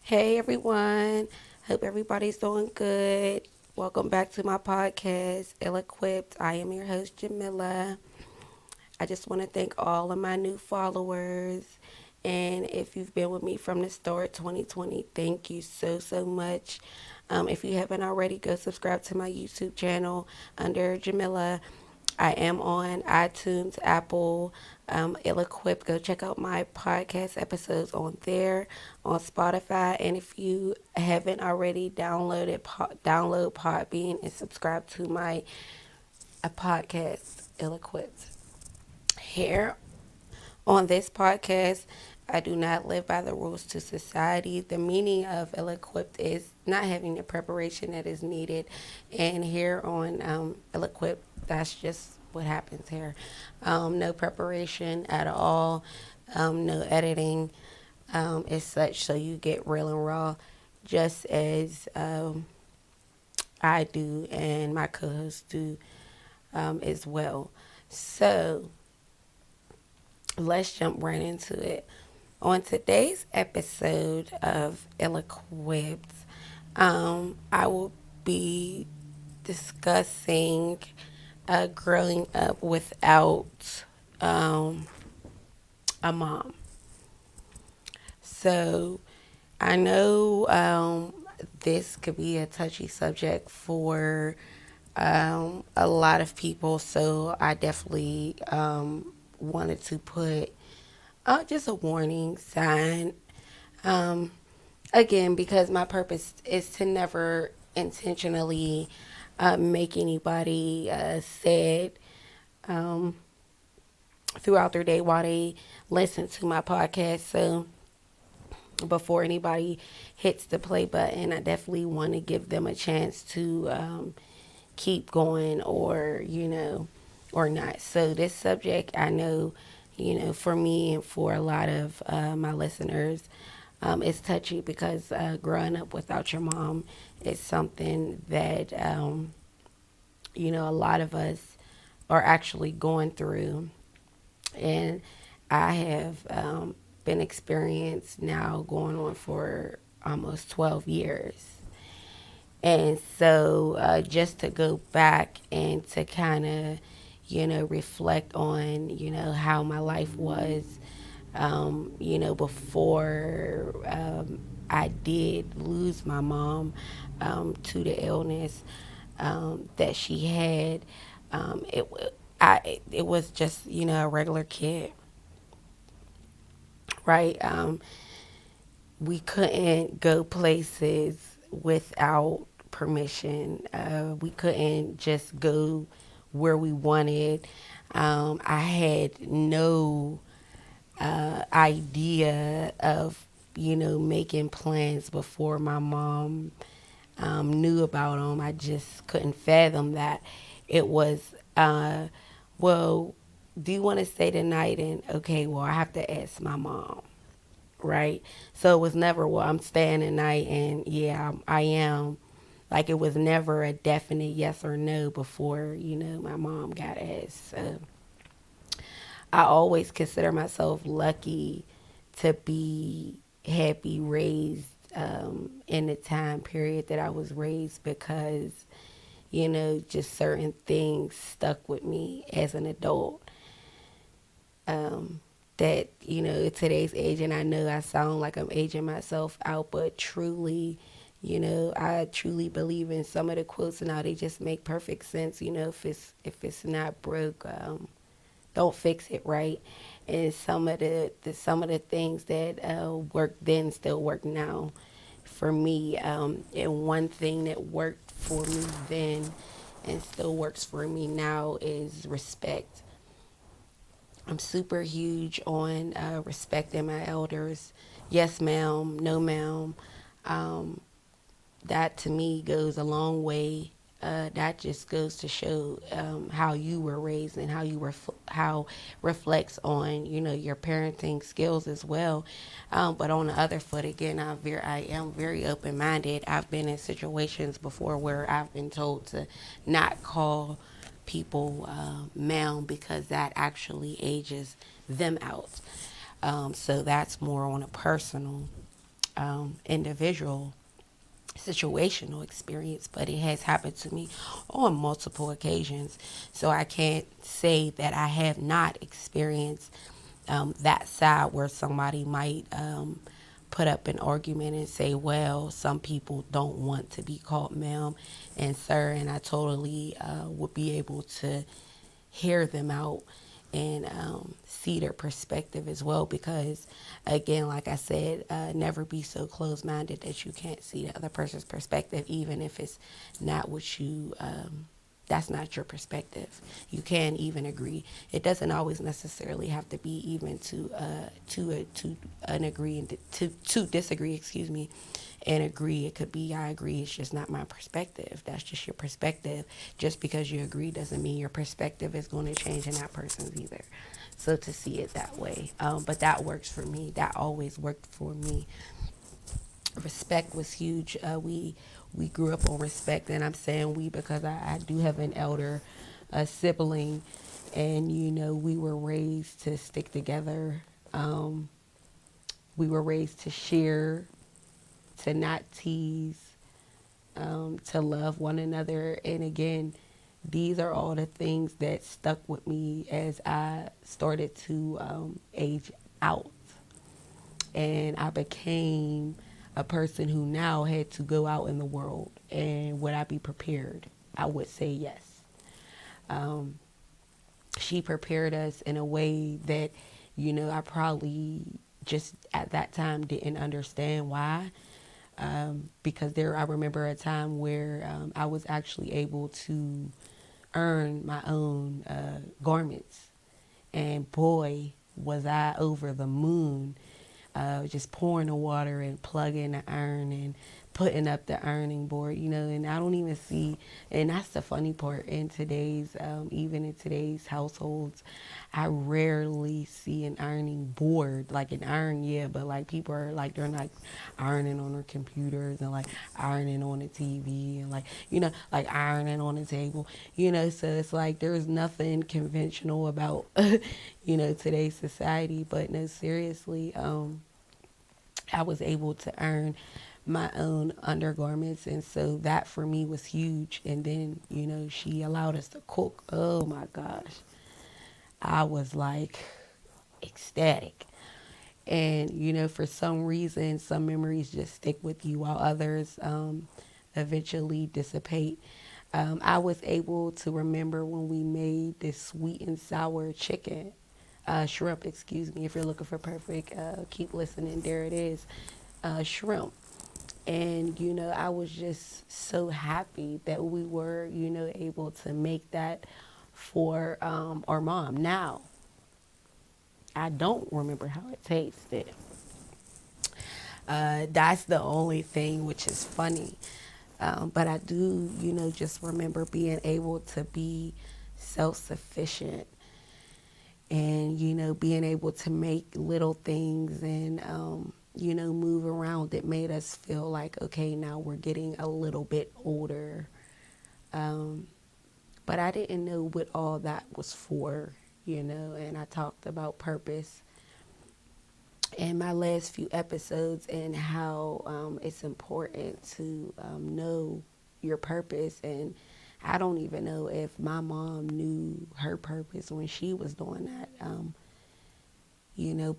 Hey everyone, hope everybody's doing good. Welcome back to my podcast, Ill Equipped. I am your host, Jamila. I just want to thank all of my new followers. And if you've been with me from the start 2020, thank you so much. If you haven't already, go subscribe to my YouTube channel under Jamila. I am on iTunes, Apple, Ill Equipped. Go check out my podcast episodes on there, on Spotify. And if you haven't already download Podbean and subscribe to my podcast, Ill Equipped. Here on this podcast, I do not live by the rules to society. The meaning of ill equipped is not having the preparation that is needed. And here on ill equipped, that's just what happens here. No preparation at all, no editing as such. So you get real and raw, just as I do and my co hosts do as well. So let's jump right into it. On today's episode of Ill Equipped, I will be discussing growing up without a mom. So I know this could be a touchy subject for a lot of people, so I definitely wanted to put just a warning sign. Um, Again, because my purpose is to never intentionally make anybody sad throughout their day while they listen to my podcast. So before anybody hits the play button, I definitely want to give them a chance to keep going or not. So this subject, I know, for me and for a lot of my listeners, it's touchy because growing up without your mom is something that, a lot of us are actually going through. And I have been experienced now going on for almost 12 years. And so just to go back and to kind of, reflect on, how my life was, before I did lose my mom to the illness that she had. It was just, a regular kid, right? We couldn't go places without permission. We couldn't just go where we wanted. I had no idea of, making plans before my mom knew about them. I just couldn't fathom that. It was, well, do you want to stay the night? And okay, well, I have to ask my mom, right? So it was never, well, I'm staying the night, and yeah, I am. Like it was never a definite yes or no before, my mom got asked. So I always consider myself lucky to be happy raised in the time period that I was raised because, just certain things stuck with me as an adult. That, at today's age, and I know I sound like I'm aging myself out, but truly, I truly believe in some of the quotes and how they just make perfect sense. If it's not broke, don't fix it, right? And some of the things that worked then still work now for me. And one thing that worked for me then and still works for me now is respect. I'm super huge on respecting my elders. Yes, ma'am. No, ma'am. Um, that to me goes a long way. That just goes to show how you were raised and how reflects on your parenting skills as well. But on the other foot, again, I am very open minded. I've been in situations before where I've been told to not call people ma'am because that actually ages them out. So that's more on a personal individual situational experience, but it has happened to me on multiple occasions. So I can't say that I have not experienced that side where somebody might put up an argument and say, well, some people don't want to be called ma'am and sir, and I totally would be able to hear them out and see their perspective as well, because again, like I said, never be so closed-minded that you can't see the other person's perspective, even if it's not what you that's not your perspective. You can even agree. It doesn't always necessarily have to be even to an agree and to disagree, excuse me, and agree. It could be I agree, it's just not my perspective. That's just your perspective. Just because you agree doesn't mean your perspective is going to change in that person's either. So to see it that way, but that works for me. That always worked for me. Respect was huge. We grew up on respect, and I'm saying we because I do have an elder, a sibling, and we were raised to stick together. We were raised to share, to not tease, to love one another. And again, these are all the things that stuck with me as I started to age out. And I became a person who now had to go out in the world. And would I be prepared? I would say yes. She prepared us in a way that, I probably just at that time didn't understand why. Because I remember a time where I was actually able to earn my own garments. And boy, was I over the moon, just pouring the water and plugging the iron and putting up the ironing board, and I don't even see, and that's the funny part in today's, even in today's households, I rarely see an ironing board, like an iron, yeah, but like people are like, they're like ironing on their computers and like ironing on the TV and like, like ironing on the table, so it's like there's nothing conventional about, today's society, but no, seriously, I was able to earn my own undergarments, and so that for me was huge. And then she allowed us to cook. Oh my gosh, I was like ecstatic. And for some reason some memories just stick with you while others eventually dissipate. I was able to remember when we made this sweet and sour chicken, shrimp, excuse me. If you're looking for perfect, keep listening. There it is, shrimp. And I was just so happy that we were able to make that for our mom. Now I don't remember how it tasted. That's the only thing, which is funny. But I do just remember being able to be self-sufficient, and being able to make little things and move around. It made us feel like, okay, now we're getting a little bit older. But I didn't know what all that was for, and I talked about purpose in my last few episodes, and how it's important to know your purpose. And I don't even know if my mom knew her purpose when she was doing that,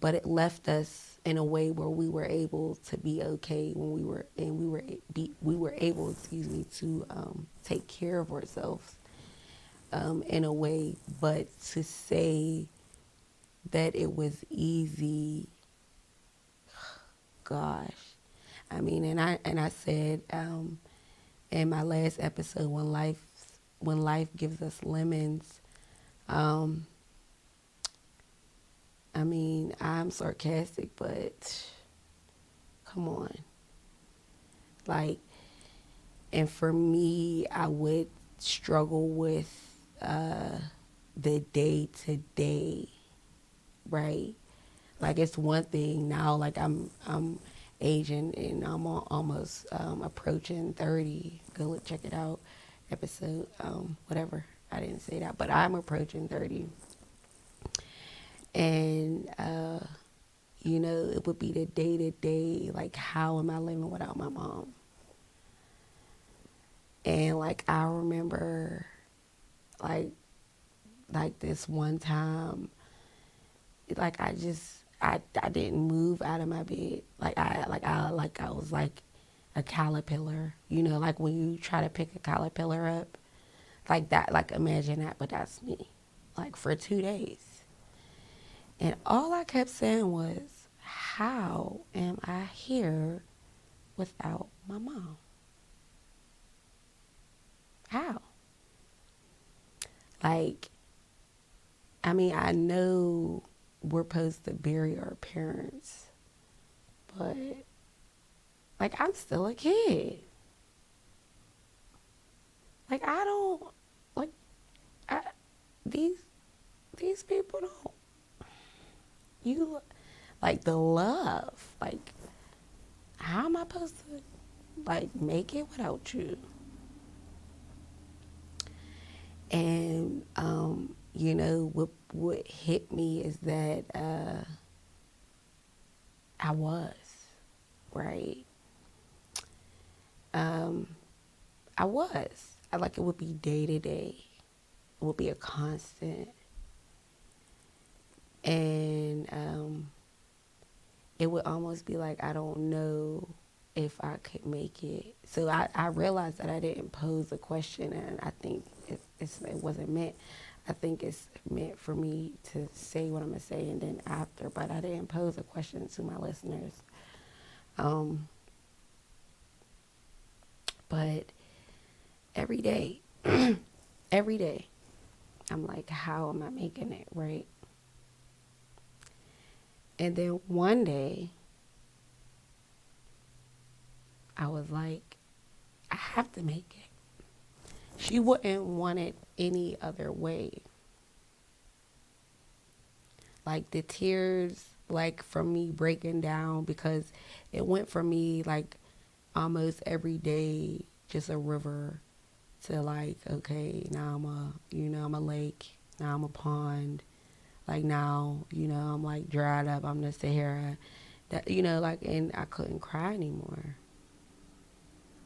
but it left us in a way where we were able to be okay when we were able, excuse me, to take care of ourselves in a way. But to say that it was easy, gosh, I mean, and I said in my last episode, when life gives us lemons, I mean, I'm sarcastic, but come on. Like, and for me, I would struggle with the day to day, right? Like, it's one thing now, like I'm aging and I'm almost approaching 30. Go look, check it out, episode, whatever. I didn't say that, but I'm approaching 30. And it would be the day to day, like, how am I living without my mom? And like, I remember, like, this one time, like, I didn't move out of my bed. I was like a caterpillar, like when you try to pick a caterpillar up, like that, like imagine that, but that's me, like for 2 days. And all I kept saying was, how am I here without my mom? How? Like, I mean, I know we're supposed to bury our parents, but like, I'm still a kid. Like, I don't, like, I, these, these people don't, you, like, the love, like, how am I supposed to, like, make it without you? And, what hit me is that, I was, right? Um, I was. Like, it would be day to day. It would be a constant. And it would almost be like, I don't know if I could make it. So I realized that I didn't pose a question, and I think it wasn't meant. I think it's meant for me to say what I'm going to say and then after, but I didn't pose a question to my listeners. But every day, every day, I'm like, how am I making it, right? And then one day, I was like, I have to make it. She wouldn't want it any other way. Like, the tears, like, from me breaking down, because it went from me, like, almost every day, just a river, to like, okay, now I'm a lake, now I'm a pond, like now, I'm like dried up, I'm the Sahara, that, like, and I couldn't cry anymore.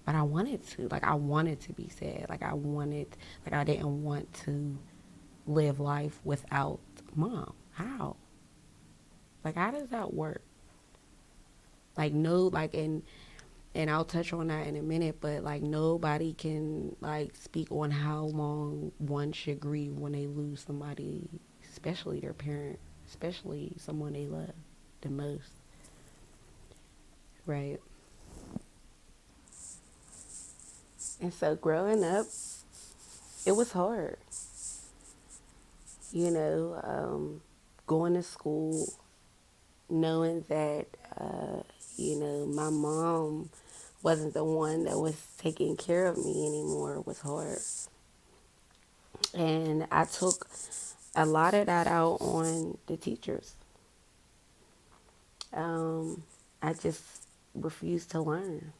But I wanted to, like, I wanted to be sad, like I didn't want to live life without mom. How? Like, how does that work? Like, no, like, and I'll touch on that in a minute, but like, nobody can like speak on how long one should grieve when they lose somebody, especially their parent, especially someone they love the most, right? And so growing up, it was hard, you know, going to school, knowing that, my mom wasn't the one that was taking care of me anymore was hard. And I took a lot of that out on the teachers. Um, I just refused to learn.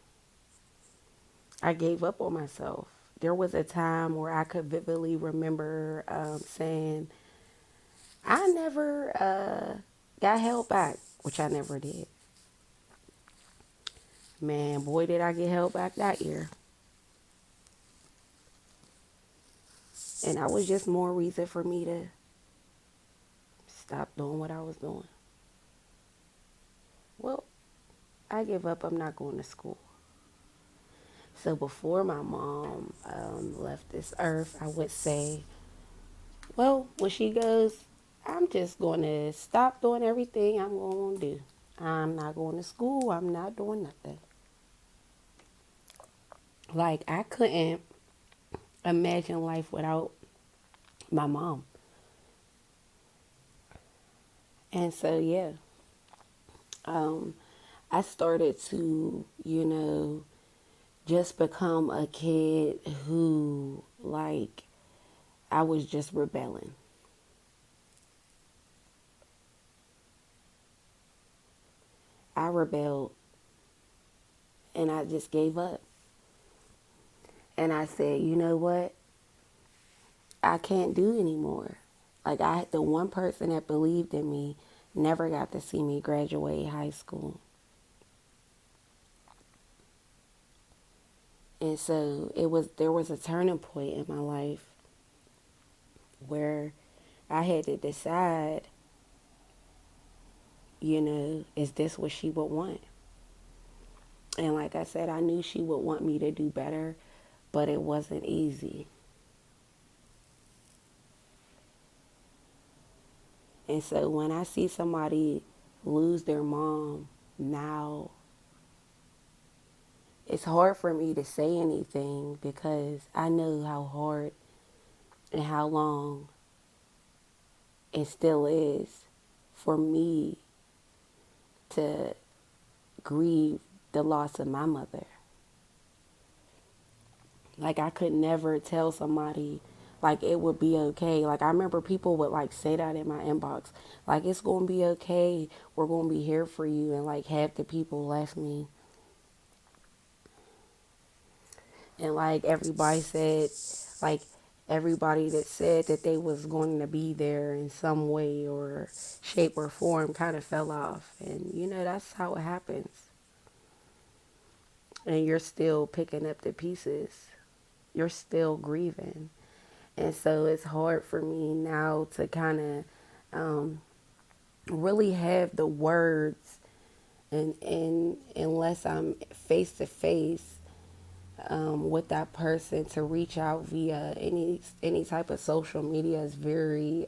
I gave up on myself. There was a time where I could vividly remember saying, I never got held back, which I never did. Man, boy, did I get held back that year. And that was just more reason for me to stop doing what I was doing. Well, I give up. I'm not going to school. So before my mom left this earth, I would say, well, when she goes, I'm just going to stop doing everything I'm going to do. I'm not going to school. I'm not doing nothing. Like, I couldn't imagine life without my mom. And so, yeah, um, I started to, just become a kid who, like, I was just rebelling. I rebelled and I just gave up. And I said, you know what? I can't do anymore. Like, the one person that believed in me, never got to see me graduate high school. And so there was a turning point in my life where I had to decide, is this what she would want? And like I said, I knew she would want me to do better, but it wasn't easy. And so when I see somebody lose their mom now, it's hard for me to say anything because I know how hard and how long it still is for me to grieve the loss of my mother. Like, I could never tell somebody like it would be okay. Like, I remember people would like say that in my inbox, like, it's gonna be okay, we're gonna be here for you, and like half the people left me. And like like everybody that said that they was going to be there in some way or shape or form kind of fell off. And that's how it happens. And you're still picking up the pieces. You're still grieving. And so it's hard for me now to kind of really have the words, and unless I'm face to face with that person, to reach out via any type of social media is very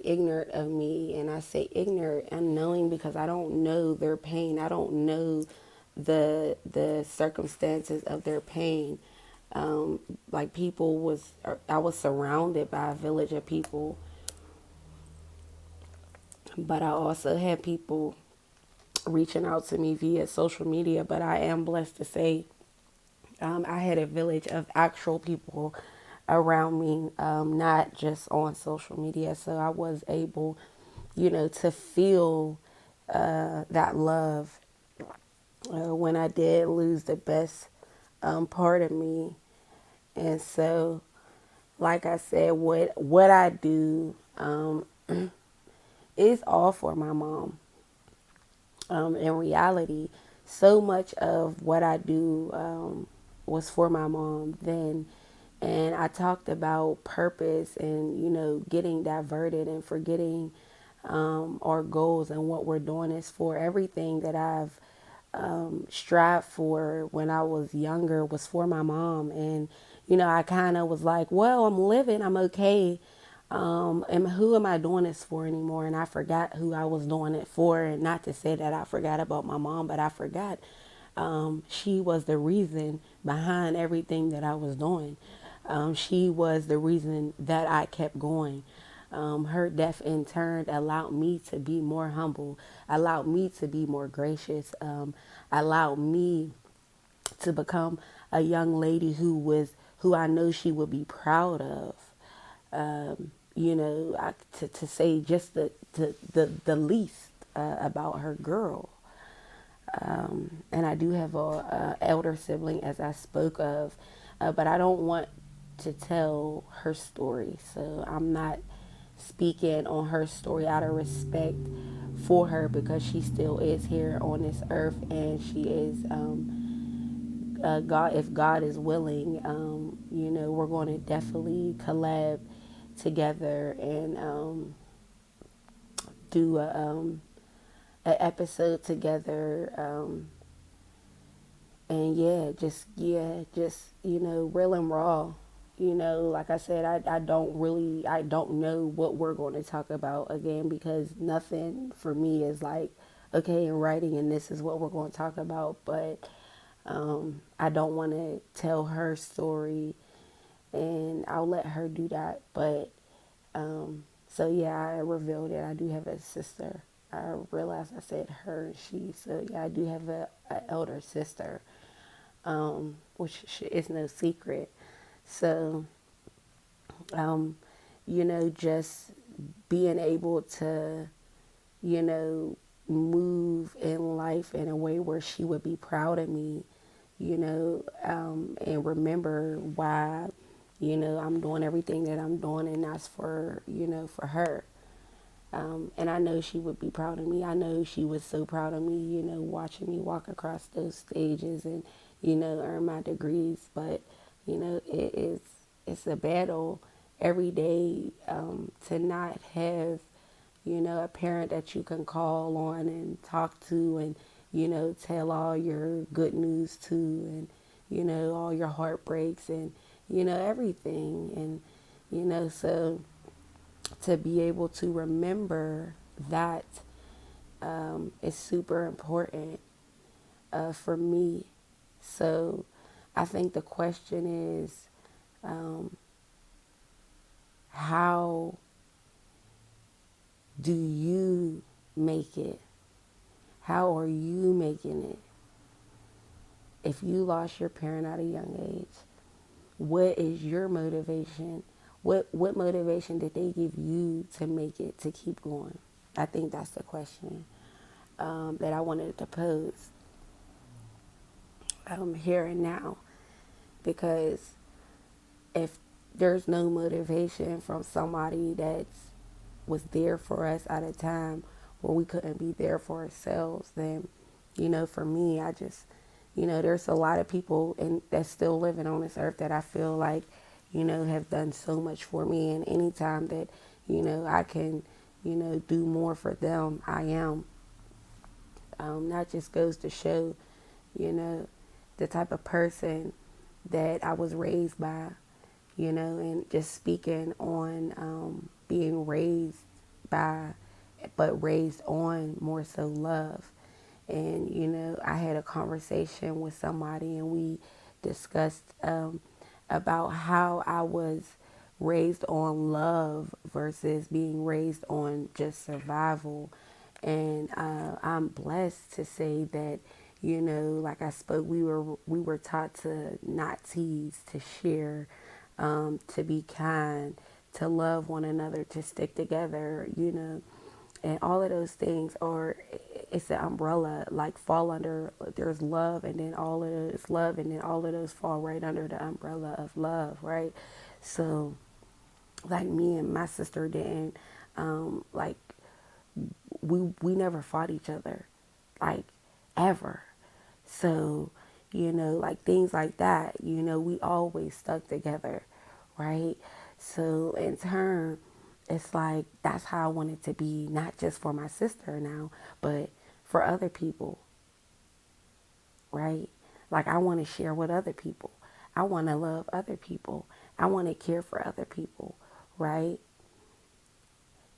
ignorant of me. And I say ignorant, unknowing, because I don't know their pain. I don't know the circumstances of their pain. Like, I was surrounded by a village of people, but I also had people reaching out to me via social media. But I am blessed to say I had a village of actual people around me, not just on social media. So I was able, to feel that love when I did lose the best part of me. And so, like I said, what I do is all for my mom. In reality, so much of what I do was for my mom then. And I talked about purpose and, getting diverted and forgetting our goals and what we're doing is for. Everything that I've strived for when I was younger was for my mom. And, I kind of was like, well, I'm living, I'm okay. And who am I doing this for anymore? And I forgot who I was doing it for. And not to say that I forgot about my mom, but I forgot she was the reason behind everything that I was doing. She was the reason that I kept going. Her death in turn allowed me to be more humble, allowed me to be more gracious, allowed me to become a young lady who I know she would be proud of. To say just the least about her girl. And I do have a elder sibling, as I spoke of, but I don't want to tell her story. So I'm not speaking on her story out of respect for her, because she still is here on this earth, and she is God. If God is willing, we're going to definitely collab together and do an episode together. And just real and raw. Like I said, I don't know what we're going to talk about again, because nothing for me is like, okay, in writing and this is what we're going to talk about. But I don't want to tell her story, and I'll let her do that. But so yeah, I revealed it. I do have a sister. I realized I said her and she. So yeah, I do have a elder sister, which is no secret. So, just being able to, move in life in a way where she would be proud of me, and remember why, I'm doing everything that I'm doing, and that's for, for her. And I know she would be proud of me. I know she was so proud of me, watching me walk across those stages and, earn my degrees. But, it's a battle every day to not have, a parent that you can call on and talk to and, tell all your good news to and, all your heartbreaks and, everything. And, so to be able to remember that is super important for me. So I think the question is, how do you make it? How are you making it? If you lost your parent at a young age, what is your motivation? What motivation did they give you to make it, to keep going? I think that's the question that I wanted to pose here and now. Because if there's no motivation from somebody that was there for us at a time where we couldn't be there for ourselves, then, for me, I just, there's a lot of people that's still living on this earth that I feel like, have done so much for me. And anytime that, I can, do more for them, I am. That just goes to show, the type of person that I was raised by, and just speaking on being raised by, but raised on more so love. And, I had a conversation with somebody and we discussed about how I was raised on love versus being raised on just survival. And I'm blessed to say that, like I spoke, we were taught to not tease, to share, to be kind, to love one another, to stick together, and all of those things are, it's an umbrella, like fall under, there's love, and then all of those love, and then all of those fall right under the umbrella of love, right? So like me and my sister didn't, like we never fought each other, like ever. So, like things like that, we always stuck together, right? So in turn, it's like that's how I want it to be, not just for my sister now, but for other people, right? Like I want to share with other people. I want to love other people. I want to care for other people, right?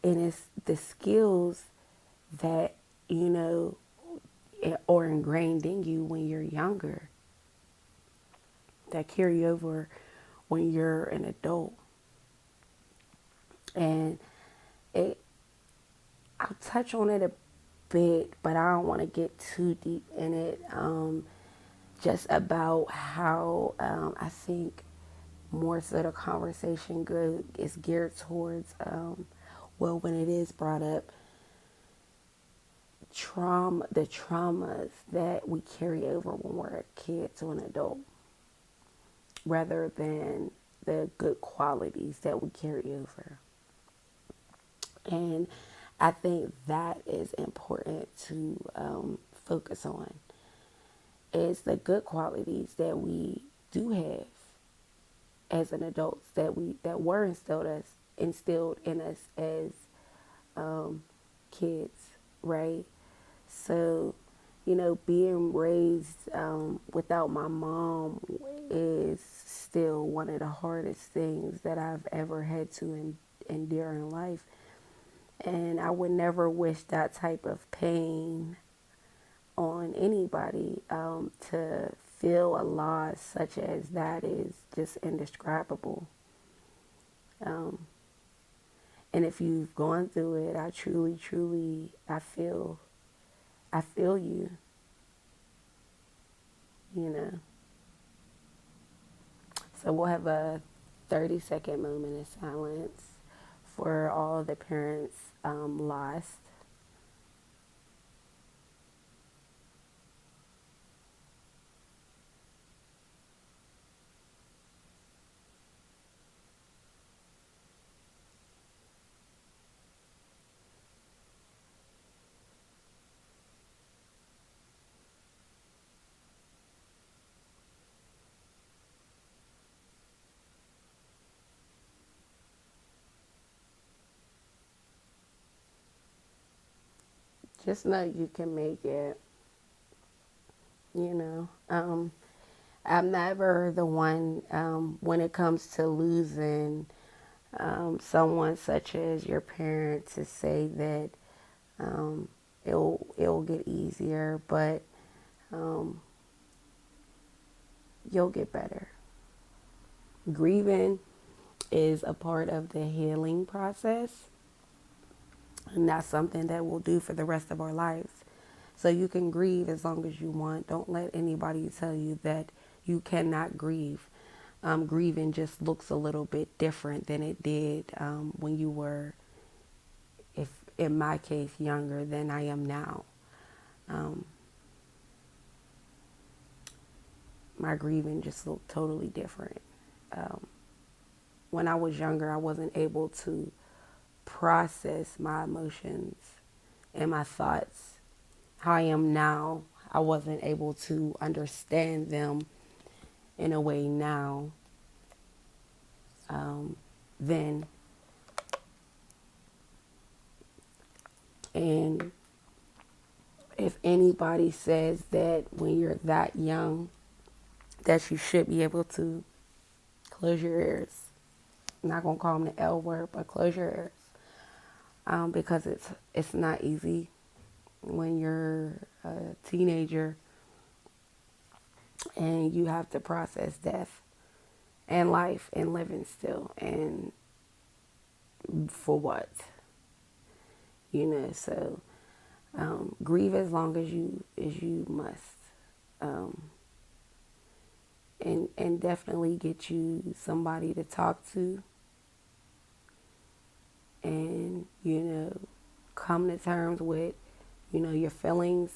And it's the skills that, are ingrained in you when you're younger that carry over when you're an adult. And it, I'll touch on it a bit, but I don't want to get too deep in it. Just about how I think more so the conversation is geared towards, well, when it is brought up, the traumas that we carry over when we're a kid to an adult, rather than the good qualities that we carry over. And I think that is important to focus on, is the good qualities that we do have as an adults, that were instilled in us as kids, right? So, being raised without my mom is still one of the hardest things that I've ever had to endure in life. And I would never wish that type of pain on anybody. To feel a loss such as that is just indescribable. And if you've gone through it, I truly, truly, I feel you, you know. So we'll have a 30-second moment of silence for all the parents lost. Just know you can make it, you know. I'm never the one, when it comes to losing someone such as your parent, to say that um, it'll get easier, but um, you'll get better. Grieving is a part of the healing process, and that's something that we'll do for the rest of our lives. So you can grieve as long as you want. Don't let anybody tell you that you cannot grieve. Grieving just looks a little bit different than it did when you were, if in my case, younger than I am now. Um, my grieving just looked totally different. Um, when I was younger, I wasn't able to process my emotions and my thoughts. How I am now, I wasn't able to understand them in a way now, then. And if anybody says that when you're that young, that you should be able to, close your ears. I'm not gonna call them the L word, but close your ears, because it's not easy when you're a teenager and you have to process death and life and living still, and for what, So grieve as long as you must, um, and definitely get you somebody to talk to, and come to terms with your feelings,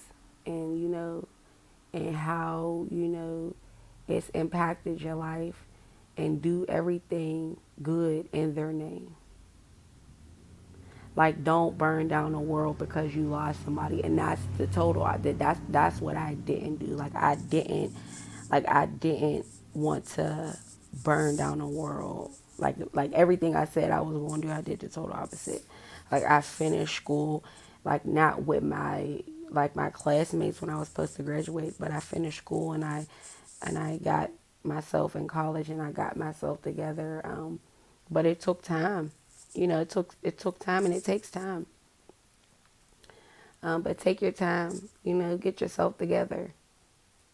and and how it's impacted your life, and do everything good in their name. Like, don't burn down the world because you lost somebody, and that's the total. I did. That's what I didn't do. I didn't want to burn down the world. Like everything I said I was going to do, I did the total opposite. Like, I finished school, like not with my classmates when I was supposed to graduate, but I finished school, and I got myself in college, and I got myself together. But it took time. It took time, and it takes time. But take your time. Get yourself together,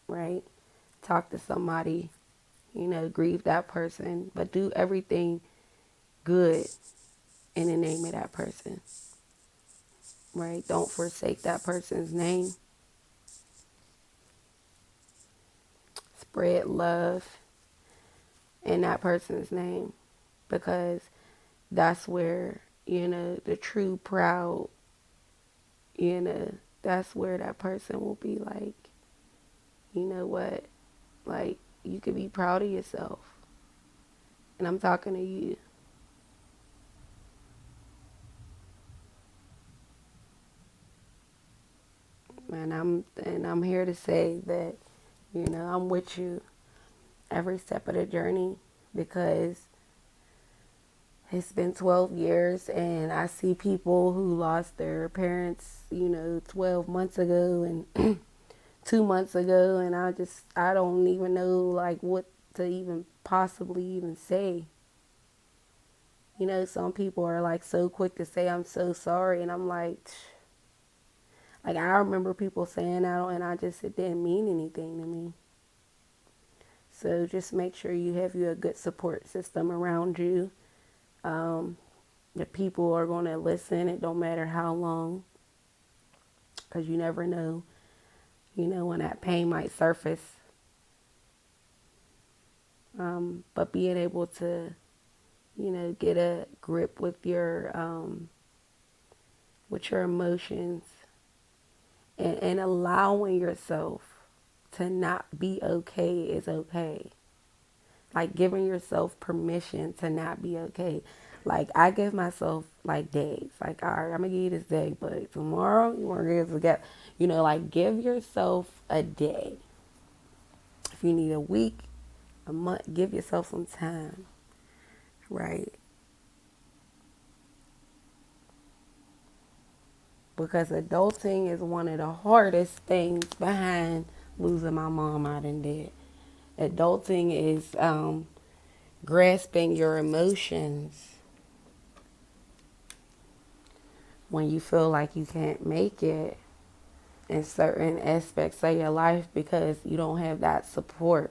right? Talk to somebody. Grieve that person, but do everything good in the name of that person, right? Don't forsake that person's name. Spread love in that person's name, because that's where, the true proud, that's where that person will be like, you know what? Like, you could be proud of yourself. And I'm talking to you. And I'm here to say that, I'm with you every step of the journey, because it's been 12 years, and I see people who lost their parents, 12 months ago and 2 months ago, and I don't even know like what to even possibly even say. Some people are like so quick to say I'm so sorry, and I'm like I remember people saying that, and it didn't mean anything to me. So just make sure you have a good support system around you. Um, the people are going to listen. It don't matter how long, because you never know, when that pain might surface. But being able to, get a grip with your emotions, and allowing yourself to not be okay is okay. Like, giving yourself permission to not be okay. Like, I give myself like days. Like, all right, I'm gonna give you this day, but tomorrow you want to get it together. Like, give yourself a day. If you need a week, a month, give yourself some time, right? because adulting is one of the hardest things behind losing my mom out in dead. Adulting is grasping your emotions when you feel like you can't make it in certain aspects of your life because you don't have that support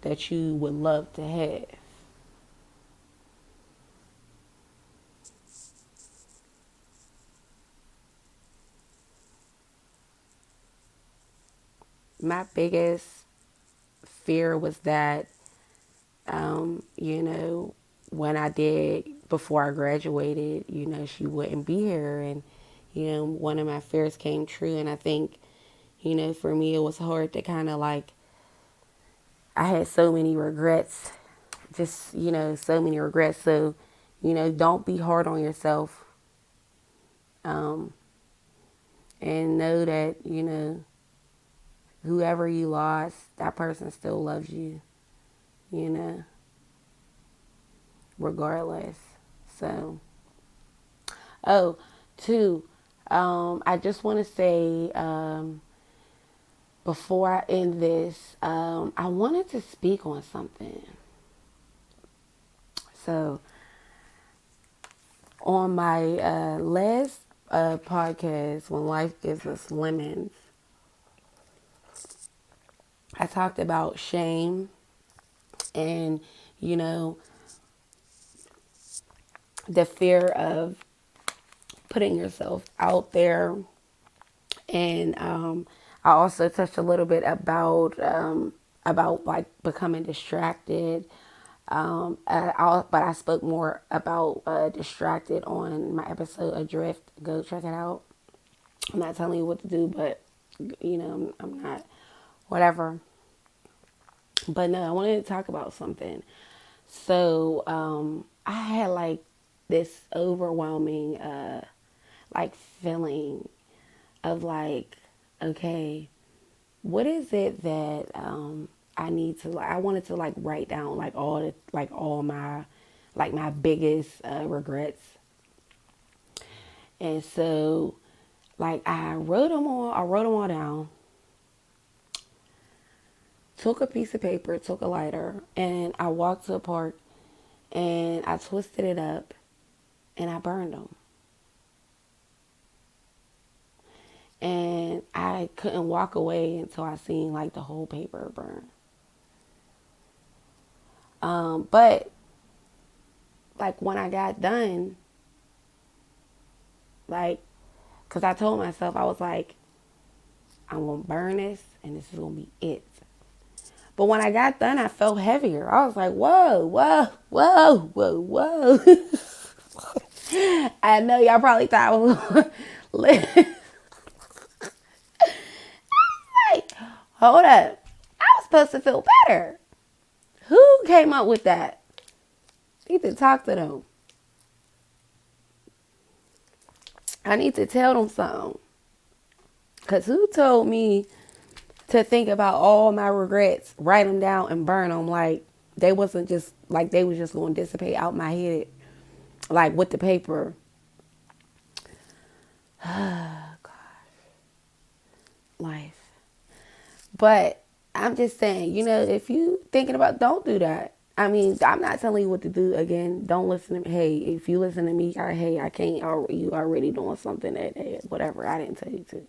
that you would love to have. My biggest fear was that, you know, when I did, before I graduated, you know, she wouldn't be here. And, you know, one of my fears came true. And I think, you know, for me, it was hard to kind of like, I had so many regrets, just, you know, so many regrets. So, you know, don't be hard on yourself. Um, and know that, you know, whoever you lost, that person still loves you, you know, regardless. So, oh, two, I just want to say, before I end this, I wanted to speak on something. So, on my last podcast, When Life Gives Us Lemons, I talked about shame and, you know, the fear of putting yourself out there. And I also touched a little bit about like becoming distracted. But I spoke more about distracted on my episode Adrift. Go check it out. I'm not telling you what to do, but you know, I'm not whatever. But no, I wanted to talk about something. So I had like this overwhelming like feeling of like, okay, what is it that I need to like? I wanted to like write down all my like my biggest regrets, and so like I wrote them all. I wrote them all down. Took a piece of paper, took a lighter, and I walked to a park, and I twisted it up, and I burned them. And I couldn't walk away until I seen like the whole paper burn. But like when I got done, like, cause I told myself I was like, I'm gonna burn this, and this is gonna be it. But when I got done, I felt heavier. I was like, whoa, whoa, whoa, whoa, whoa. I know y'all probably thought I was like, hold up. I was supposed to feel better. Who came up with that? I need to talk to them. I need to tell them something. Because who told me to think about all my regrets, write them down, and burn them like they wasn't just like they was just going to dissipate out my head like with the paper. Life. But I'm just saying, you know, if you thinking about, don't do that. I mean, I'm not telling you what to do. Again, don't listen to me. Hey, if you listen to me, hey, I can't. You already doing something that whatever. I didn't tell you to.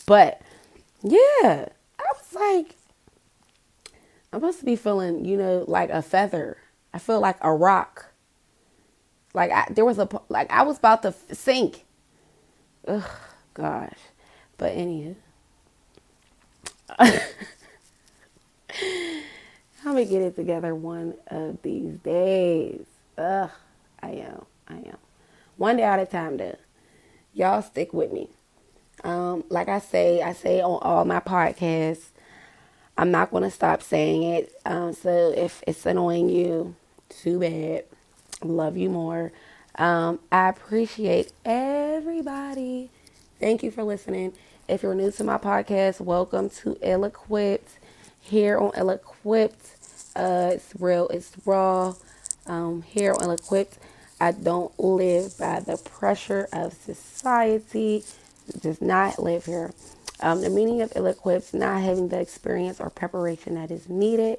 But yeah, I was like, I'm supposed to be feeling, you know, like a feather. I feel like a rock. Like I was about to sink. Ugh, gosh. But anywho, I'm gonna get it together one of these days. Ugh, I am. I am. One day at a time, though. Y'all stick with me. Like I say on all my podcasts, I'm not gonna stop saying it. So if it's annoying you, too bad. Love you more. I appreciate everybody. Thank you for listening. If you're new to my podcast, welcome to Ill Equipped. Here on Ill Equipped, it's real, it's raw. Here on Ill Equipped, I don't live by the pressure of society. does not live here. The meaning of ill-equipped, not having the experience or preparation that is needed.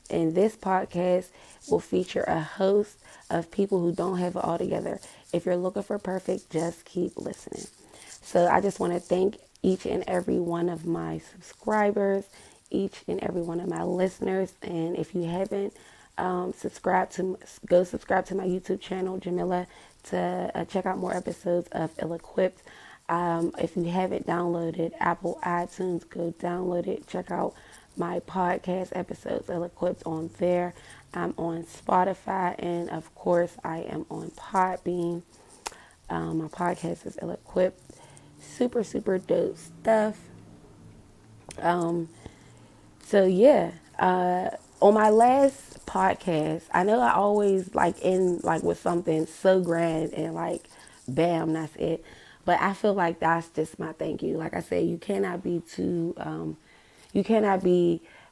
And this podcast will feature a host of people who don't have it all together. If you're looking for perfect, just keep listening. So I just want to thank each and every one of my subscribers, each and every one of my listeners. And if you haven't go subscribe to my YouTube channel, Jamila, to check out more episodes of Ill Equipped. If you haven't downloaded Apple iTunes, go download it. Check out my podcast episodes, Ill Equipped, on there. I'm on Spotify, and of course, I am on Podbean. My podcast is Ill Equipped. Super, super dope stuff. Um, so yeah, on my last podcast, I know I always like end like with something so grand and like, bam, that's it. But I feel like that's just my thank you. Like I said, you cannot be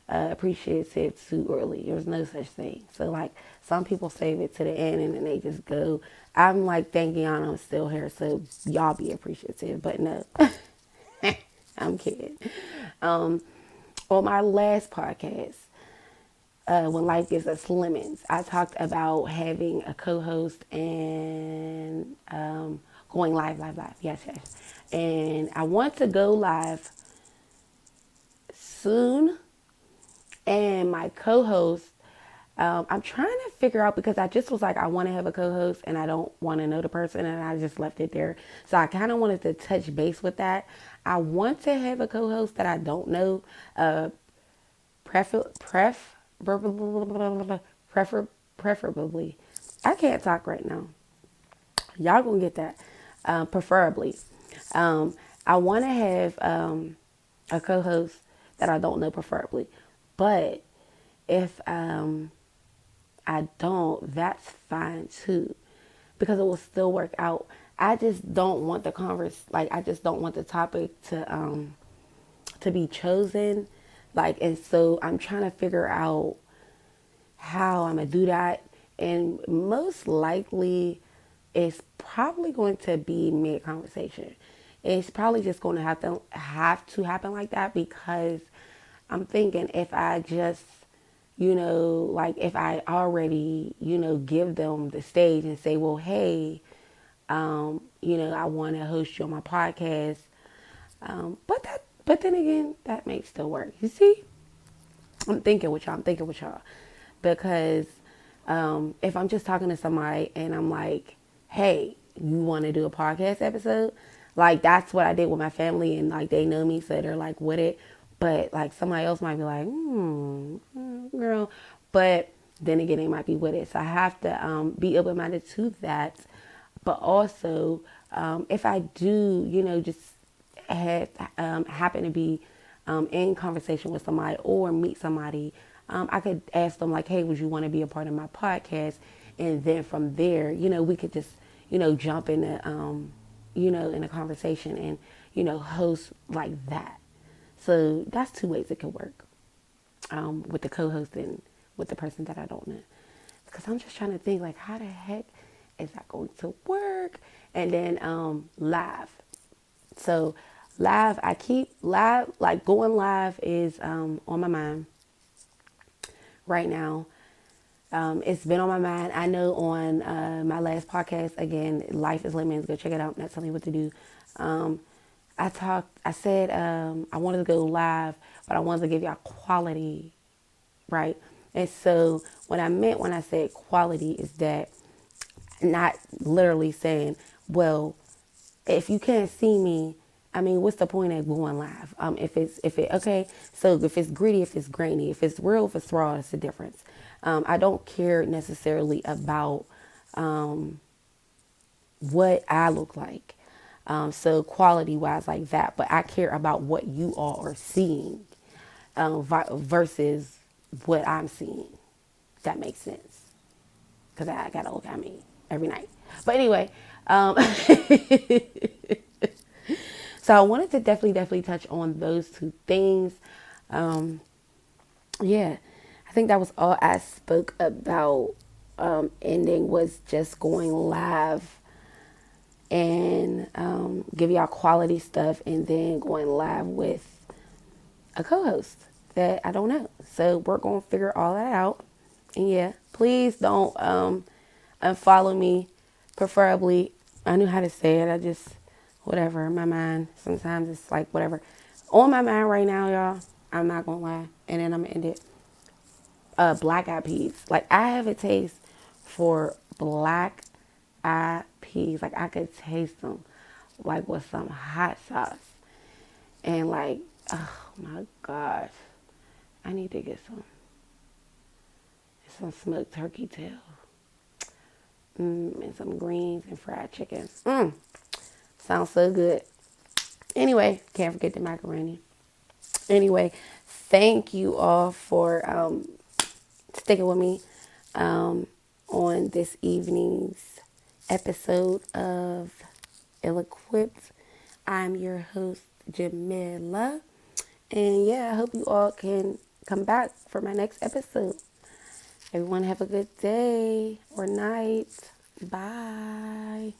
appreciative too early. There's no such thing. So like some people save it to the end and then they just go. I'm like thanking y'all I'm still here, so y'all be appreciative. But no, I'm kidding. Um, on my last podcast, when life gives us lemons, I talked about having a co-host and going live, live, live. Yes, yes. And I want to go live soon. And my co-host, I'm trying to figure out because I just was like, I want to have a co-host and I don't want to know the person, and I just left it there. So I kind of wanted to touch base with that. I want to have a co-host that I don't know. Prefer, pref, prefer, preferably. I can't talk right now. Y'all gonna get that. Preferably. I want to have a co-host that I don't know, preferably. But if I don't, that's fine too, because it will still work out. I just don't want the I just don't want the topic to be chosen. Like, and so I'm trying to figure out how I'm gonna do that. And most likely it's probably going to be mid conversation. It's probably just going to have to happen like that, because I'm thinking if I just, like if I already, give them the stage and say, well, hey, I want to host you on my podcast. But then again, that may still work. You see, I'm thinking with y'all. Because if I'm just talking to somebody and I'm like, hey, you want to do a podcast episode? Like, that's what I did with my family, and like they know me, so they're like with it. But like somebody else might be like, girl. But then again, they might be with it. So I have to be open-minded to that. But also, if I do, just happen to be in conversation with somebody or meet somebody, I could ask them like, hey, would you want to be a part of my podcast? And then from there, we could just, jump into, in a conversation and, host like that. So that's two ways it could work, with the co-host and with the person that I don't know. Because I'm just trying to think, like, how the heck is that going to work? And then live. So I keep live, like going live is on my mind right now. It's been on my mind. I know on my last podcast, again, Life is Lemons, go check it out, not telling you what to do. I said I wanted to go live, but I wanted to give y'all quality, right? And so what I meant when I said quality is that not literally saying, well, if you can't see me, I mean, what's the point of going live? So if it's gritty, if it's grainy, if it's real, if it's raw, it's a difference. I don't care necessarily about what I look like. So quality wise like that, but I care about what you all are seeing versus what I'm seeing. If that makes sense. Because I got to look at me every night. But anyway, so I wanted to definitely touch on those two things. Yeah, I think that was all I spoke about ending was just going live and give y'all quality stuff, and then going live with a co-host that I don't know. So we're gonna figure all that out. And yeah, please don't unfollow me. Preferably, I knew how to say it. I just whatever in my mind. Sometimes it's like whatever on my mind right now, y'all. I'm not gonna lie, and then I'm gonna end it. Black eyed peas. Like I have a taste for black eyed peas. Like I could taste them, like with some hot sauce, and like, oh my gosh, I need to get some smoked turkey tail, and some greens and fried chicken. Sounds so good. Anyway, can't forget the macaroni. Anyway, thank you all for sticking with me on this evening's episode of Ill Equipped. I'm your host, Jamila. And yeah, I hope you all can come back for my next episode. Everyone have a good day or night. Bye.